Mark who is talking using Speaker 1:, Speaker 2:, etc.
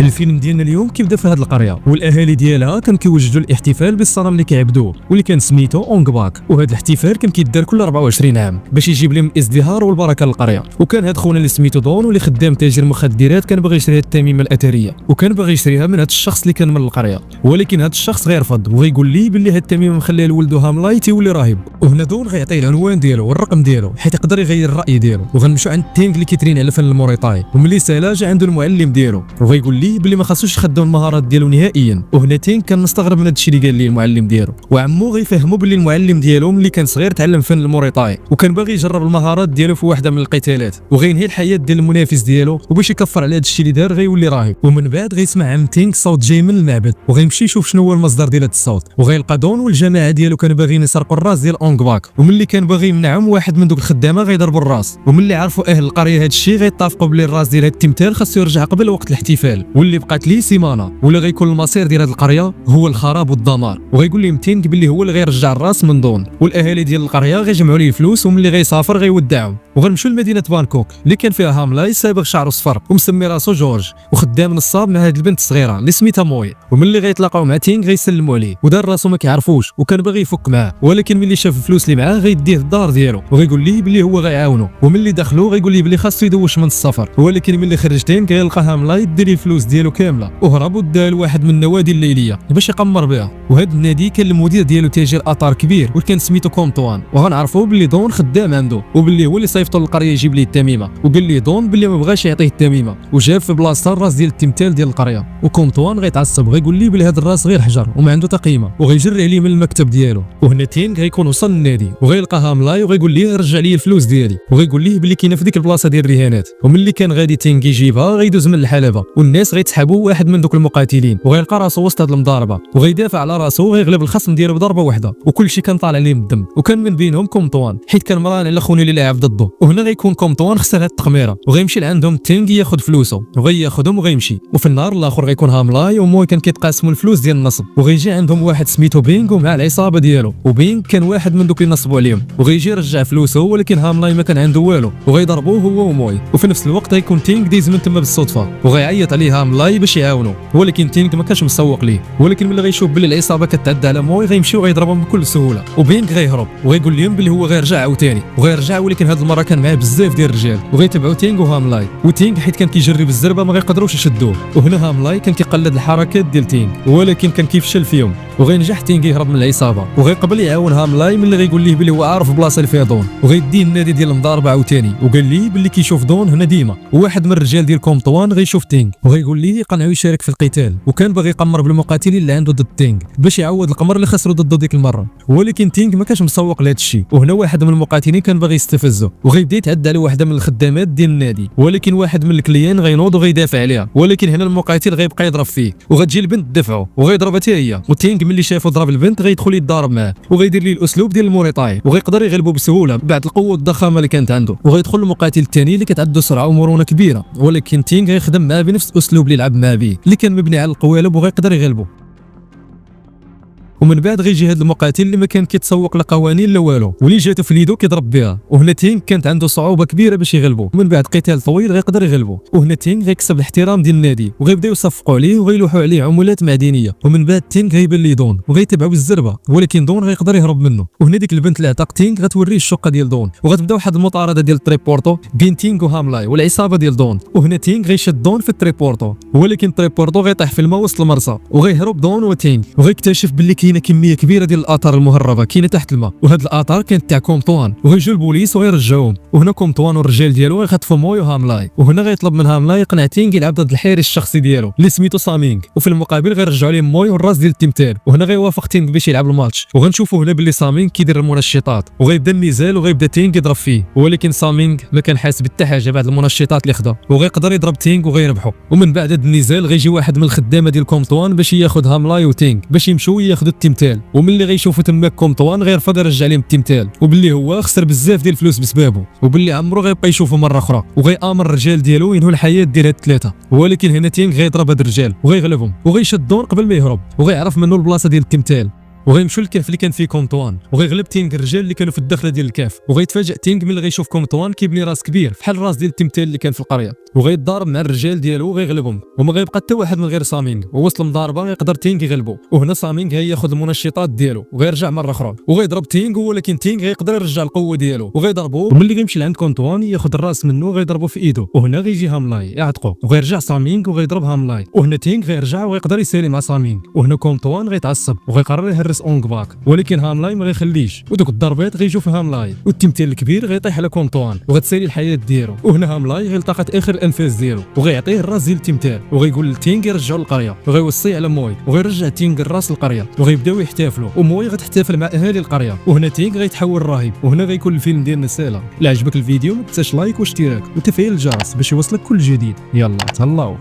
Speaker 1: الفيلم ديالنا اليوم كيبدا في هذه القريه والاهالي ديالها كانوا كيوجدوا الاحتفال بالصنم اللي كيعبدوه واللي كان سميتو اونغ باك. وهذا الاحتفال كان كيدار كل 24 عام باش يجيب لهم الازدهار والبركه للقريه. وكان هذا خونا اللي سميتو دون واللي خدام تاجر مخدرات كان باغي يشري التميمه الاثريه وكان باغي يشريها من هذا الشخص اللي كان من القريه، ولكن هذا الشخص غير رفض وغيقول لي باللي هذه التميمه مخليها لولدو هاملاي تيولي راهب. وهنا دون غيعطيه العنوان ديالو والرقم ديالو حيت يقدر يغير الراي ديالو. وغنمشيو عند تينغ اللي كيترين على فن الموريتاي وملي سالا جا عنده المعلم ديالو وغيقول لي باللي ما خاصوش يخدم المهارات ديالو نهائيا. وهنا تينغ كان مستغرب من هذا الشيء اللي قال ليه المعلم ديالو، وعمو غيفهمو باللي المعلم ديالو ملي كان صغير تعلم فن الموريتاي وكان باغي يجرب المهارات ديالو في واحده من القتالات وغينهي الحياه ديال المنافس ديالو وباش يكفر على هذا الشيء اللي دار غيولي راهب. ومن بعد غيسمع عم تينغ صوت جاي من المعبد وغيمشي يشوف شنو هو المصدر ديال هذا الصوت وغيلقى دون والجماعه ديالو كانوا باغيين يسرقوا الراس ديال اونغ باك. وملي كان باغي يمنعهم واحد من دوك الخدامه غيضربوا الراس، وملي عرفوا اهل القريه هذا الشيء غيتفقوا بلي الراس ديال هذا التمثال خاصو يرجع قبل وقت الاحتفال واللي بقات ليه سيمانه ولا غيكون المصير ديال هذه القريه هو الخراب والدمار. وغيقول لهم تينغ باللي هو اللي غيرجع الراس من دون، والاهالي ديال القريه غيجمعوا ليه الفلوس وملي غيسافر غيودعهم. وغنمشيو لمدينه بانكوك اللي كان فيها هاملاي صابغ شعره صفر ومسمي راسو جورج وخدام نصاب مع هذه البنت الصغيره اللي سميتها موي. وملي غيتلاقاو مع تينغ غيسلموا عليه ودار راسو ما كيعرفوش وكان باغي يفك معاه، ولكن ملي شاف الفلوس اللي معاه غيديه الدار ديالو وغيقول ليه باللي هو غيعاونو. وملي دخلوا غيقول ليه باللي خاصو يدوش من السفر، ولكن ملي خرج تينغ غيلقى هاملاي دير الفلوس ديالو كامله وهرب ودا لواحد من النوادي الليليه باش يقمر بها. وهذا النادي كان المدير ديالو تاجر اثار كبير وكان سميتو كومطوان، وغنعرفوا باللي دون خدام عنده وباللي هو اللي صيفطو للقريه يجيب ليه التميمه. وقال ليه دون باللي ما بغاش يعطيه التميمه وجاب في بلاصه الراس ديال التمثال ديال القريه. وكومطوان غيتعصب غيقول ليه بلي هذا الراس غير حجر وما عنده حتى قيمه وغيجري عليه من المكتب ديالو. وهنا تينغ غيكون وصل للنادي وغيلقى هاملاي وغيقول ليه رجع لي الفلوس ديالي وغيقول ليه باللي كاينه في ديك البلاصه ديال الرهانات. وملي كان غادي تينغ يجيبها غيدوز من الحلبه والناس غيتسحبوا واحد من دوك المقاتلين وغيلقى راسو وسط هاد المضاربه وغيدافع على راسو وغيغلب الخصم ديالو بضربه واحده وكل شيء كان طالع ليه من الدم. وكان من بينهم كومطوان حيت كان مران على خونا اللي لعب ضده. وهنا غيكون كومطوان خسر هاد التقميره وغيمشي لعندهم تينغ ياخذ فلوسه وغياخذهم وغيمشي. وفي النهار الاخر غيكون هاملاي وموي كان كيتقاسموا الفلوس ديال النصب وغيجي عندهم واحد سميتو بينغ ومع العصابه ديالو. وبينغ كان واحد من دوك اللي نصبوا عليهم وغيجي يرجع فلوسه، ولكن هاملاي ما كان عنده والو وغيضربوه هو وموي. وفي نفس الوقت غيكون تينغ دايز من تما بالصدفه وغيعيط عليه هاملاي باش يعاونو، ولكن تينغ ما كانش مسوق ليه. ولكن ملي غيشوف بلي العصابه كتعدى على موي غيمشي وغيضربهم بكل سهوله. وبينغ غيهرب وغيقول لهم بلي هو غيرجع عاوتاني وغيرجع، ولكن هذه المره كان معاه بزاف ديال الرجال وغيتبعوا تينغ وهاملاي. وتينغ حيت كان كيجري بالزربه ما غيقدروش يشدوه. وهنا هاملاي كان كيقلد الحركات ديال تينغ ولكن كان كيفشل فيهم وغينجح تينغ يهرب من العصابه وغيقبل يعاون هاملاي ملي غيقول ليه بلي هو عارف بلاصه اللي فيها دون وغيديه النادي ديال المضاربه عاوتاني. وقال ليه بلي كيشوف دون هنا ديما. وواحد من الرجال ديال كومطوان غيشوف تينغ وغيقول ليه يقنعو يشارك في القتال وكان باغي يقمر بالمقاتلين اللي عنده ضد تينغ باش يعوض القمر اللي خسروا ضده ديك المره، ولكن تينغ ما كانش مسوق لهذا الشيء. وهنا واحد من المقاتلين كان باغي يستفزه وغيبدا يتعدى على واحده من الخدامات ديال النادي، ولكن واحد من الكليان غينوض وغيدافع عليها، ولكن هنا المقاتل غيبقى يضرب فيه وغتجي البنت تدفعه وغيضربها حتى هي. وتينغ ملي شافو ضرب البنت غيدخل يتضارب معاه وغيدير ليه الاسلوب ديال الموريتاي وغيقدر يغلبه بسهوله بعد القوه والضخامه اللي كانت عنده. وغيدخل المقاتل الثاني اللي كتعدو سرعه ومرونه كبيره، ولكن تينغ غيخدم معاه بنفس الاسلوب اللي لعب معاه به اللي كان مبني على القوالب وغيقدر يغلبه. ومن بعد غيجي هذا المقاتل اللي ما كان كيتسوق لقوانين لا والو واللي جاتو في يدو كيضرب بها. وهنا تينغ كانت عنده صعوبه كبيره باش يغلبو، ومن بعد قتال طويل غيقدر يغلبو. وهنا تينغ غيكسب الاحترام ديال النادي وغيبداو يصفقوا عليه وغيلوحوا عليه عمولات معدنيه. ومن بعد تينغ غيبان ليه دون وغيتبعوا بالزربه، ولكن دون غيقدر يهرب منه. وهنا ديك البنت اللي عتق تينغ غتوريه الشقه ديال دون وغتبدا واحد المطارده ديال التريبورتو بين تينغ وهاملاي والعصابه ديال دون. وهنا تينغ غيشد دون في التريبورتو، ولكن التريبورتو غيطيح في الماء وسط المرسى وغيهرب دون وتينغ وغيكتشف باللي كاينه كميه كبيره ديال الاثار المهربه كاينه تحت الماء، وهاد الاثار كانت تاع كومطوان. وغيجيو البوليس وغيرجعوهم. وهنا كومطوان والرجال ديالو غيخطفوا موي وهاملاي. وهنا غيطلب من هاملاي يقنع تينغ يلعب ضد الحارس الشخصي ديالو اللي سميتو سامينغ، وفي المقابل غيرجعوا ليه موي والراس ديال التمثال. وهنا غيوافق تينغ باش يلعب الماتش وغنشوفوا هنا باللي سامينغ كيدير المنشطات وغيبدا النزال وغيبدا تينغ يضرب فيه، ولكن سامينغ ما كان حاسب حتى حاجه بعد المنشطات اللي خدا وغيقدر يضرب تينغ وغيربحوا. ومن بعد هذا النزال غيجي واحد من الخدامه ديال كومطوان باش ياخذ هاملاي وتينغ باش يمشوا ياخذوا التمثال. وملي غيشوفوا تما كومطوان غيرفض يرجع لهم التمثال وباللي هو خسر بزاف ديال الفلوس بسببه وباللي عمرو غيبقى يشوفه مره اخرى وغيامر الرجال ديالو ينهوا الحياه ديال هاد الثلاثه. ولكن هنا تينغ غيضرب هاد الرجال وغيغلبهم وغيشد دون قبل ما يهرب وغيعرف منه البلاصه ديال التمثال. وغيمشوا للكهف اللي كان فيه كونطوان، وغيغلب تينغ الرجال اللي كانوا في الدخله ديال الكهف، وغيتفاجئ تينغ ملي غيشوف كونطوان كيبني راس كبير بحال الراس ديال التمثال اللي كان في القريه، وغيتضارب مع الرجال ديالو وغيغلبهم، وما غيبقى حتى واحد من غير سامينغ، ووسط المضاربه غيقدر تينغ يغلبو، وهنا سامينغ غياخذ المنشطات ديالو وغيرجع مره اخرى وغيضرب تينغ، ولكن تينغ غيقدر يرجع القوه ديالو وغيضربو، وملي غيمشي لعند كونطوان ياخذ الراس منه وغيضربو في ايده، وهنا غيجي هاملاي يعتقو وغيرجع سامينغ وغيضرب هاملاي، وهنا تينغ غيرجع وغيقدر يسالي مع سامينغ، وهنا كونطوان غيتعصب وغيقرر يهرس اونغ باك، ولكن هاملاي ما غيخليش، ودوك الضربات غيجيو في هاملاي، والتمثال الكبير غيطيح على كونطوان وغتسالي الحياه ديالو، وهنا هاملاي غيلتقط اخر الانفاس ديالو وغيعطيه الراس ديال التمثال، وغيقول لتينغ يرجعوا للقريه، وغيوصي على موي وغيرجع تينغ الراس للقريه، وغيبداو يحتفلوا، وموي غتحتفل مع اهالي القريه، وهنا تينغ غيتحول راهب، وهنا غيكون الفيلم ديالنا سالا. لا عجبك الفيديو ما تنساش لايك واشتراك وتفعيل الجرس باش يوصلك كل جديد. يلا تهلاو.